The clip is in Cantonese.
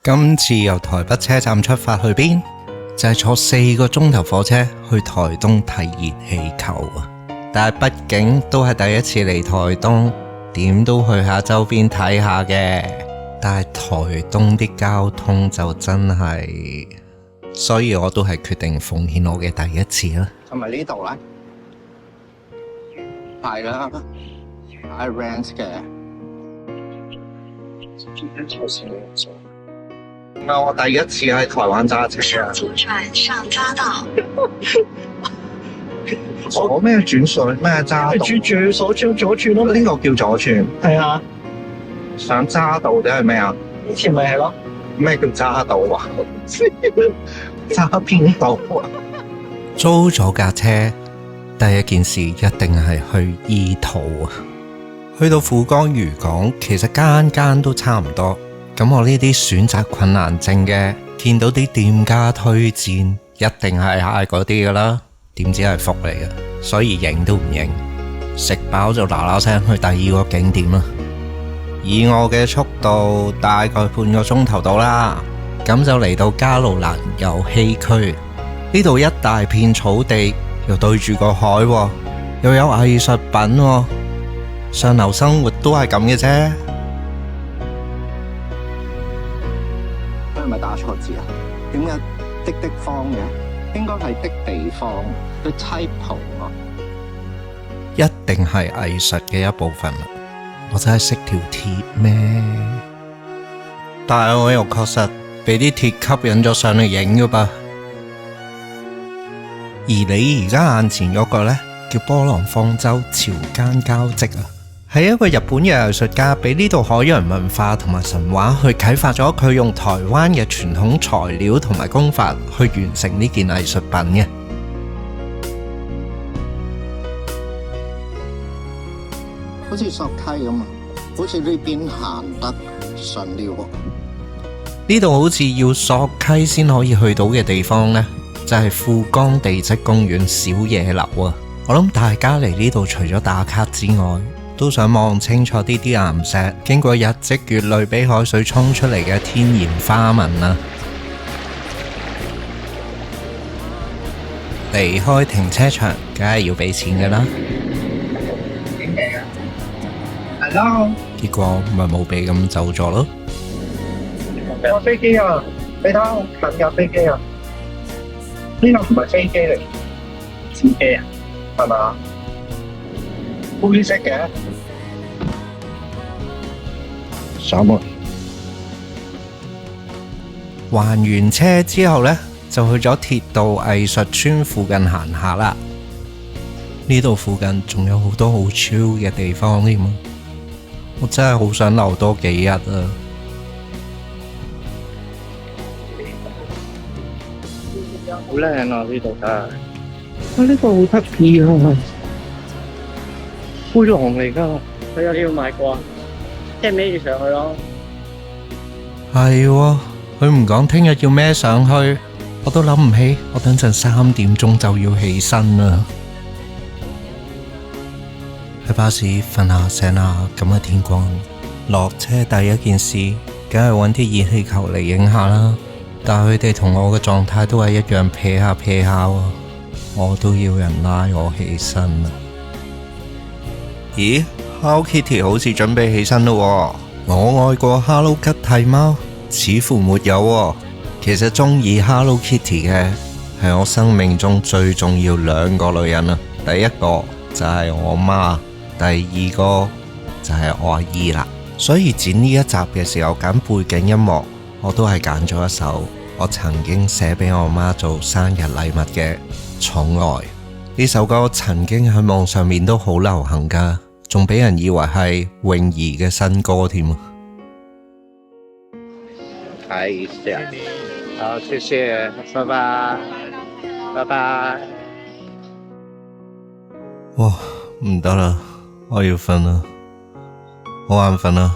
今次由台北車站出發去邊？就係坐4個鐘頭火車去台東睇熱氣球啊！但係畢竟都係第一次嚟台東，點都去下周邊睇下嘅。但係台東啲交通就真係，所以我都係決定奉獻我嘅第一次啦。係咪呢度咧？係啦，I rent 嘅。我第一次喺台灣揸車啊！左轉上匝道。我咩轉水咩揸道？轉左轉咯。呢個叫左轉。係啊，上揸道定係咩啊？以前咪係咯。咩叫揸道啊？揸邊道啊？租咗架車，第一件事一定係去怡桃啊！去到富岡漁港，其實間間都差唔多。咁我呢啲選擇困難症嘅，見到啲店家推薦，一定係嗌嗰啲噶啦。點知係福嚟嘅，所以影都唔影。食飽就嗱嗱聲去第二個景點啦。以我嘅速度，大概半個鐘頭到啦。咁就嚟到加路蘭遊戲區，呢度一大片草地，又對住個海，又有藝術品，上流生活都係咁嘅啫。係咪打錯字啊？點解的方嘅？應該係的地方，佢 type 啊！一定係藝術嘅一部分啦。我真係識條鐵咩？但係我又確實俾啲鐵吸引咗上嚟影噶噃。而你而家眼前嗰個呢，叫波浪方舟潮間交織啊，係一個日本嘅藝術家，俾呢度海洋文化同埋神話去啟發咗佢，用台灣嘅傳統材料同埋工法去完成呢件藝術品嘅。好似索溪咁啊，好似呢邊行得順啲喎。呢度好似要索溪先可以去到嘅地方呢，就係富岡地質公園小野樓啊！我諗大家嚟呢度除咗打卡之外，都想望清楚啲岩石經過日積月累俾海水沖出嚟嘅天然花紋啊！離開停車場，梗係要俾錢㗎啦。Hello，結果咪冇俾咁走咗咯。有飛機啊！你睇下近架飛機啊！呢個唔係飛機嚟，戰機啊，係嘛？灰色嘅。上門。還完車之後呢，就去咗鐵道藝術村附近行下啦。呢度附近仲有好多好 chill 嘅地方添啊！我真係好想留多幾日啊！好靚啊！呢度真係，啊呢個好得意啊！灰狼嚟㗎，佢有要買過，即係孭住上去咯。係喎，佢唔講聽日要孭上去，我都諗唔起，我等陣3點鐘就要起身啦。喺巴士瞓下醒下咁嘅天光，落車第一件事，梗係搵啲熱氣球嚟影下啦。但係佢哋同我嘅狀態都係一樣，撇下撇下喎，我都要人拉我起身啦。咦，Hello Kitty 好似準備起身咯喎。我愛過 Hello Kitty 貓，似乎沒有喎。其實中意 Hello Kitty 嘅係我生命中最重要2個女人啊。第一個就係我媽，第二個就係我阿姨啦。所以剪呢一集嘅時候揀背景音樂，我都係揀咗一首我曾經寫俾我媽做生日禮物嘅《寵愛》。呢首歌曾經喺網上面都好流行噶，仲俾人以為係泳兒嘅新歌添啊！係嘅。好，謝謝，拜拜，拜拜。哇，唔得啦，我要瞓啦，好眼瞓啦。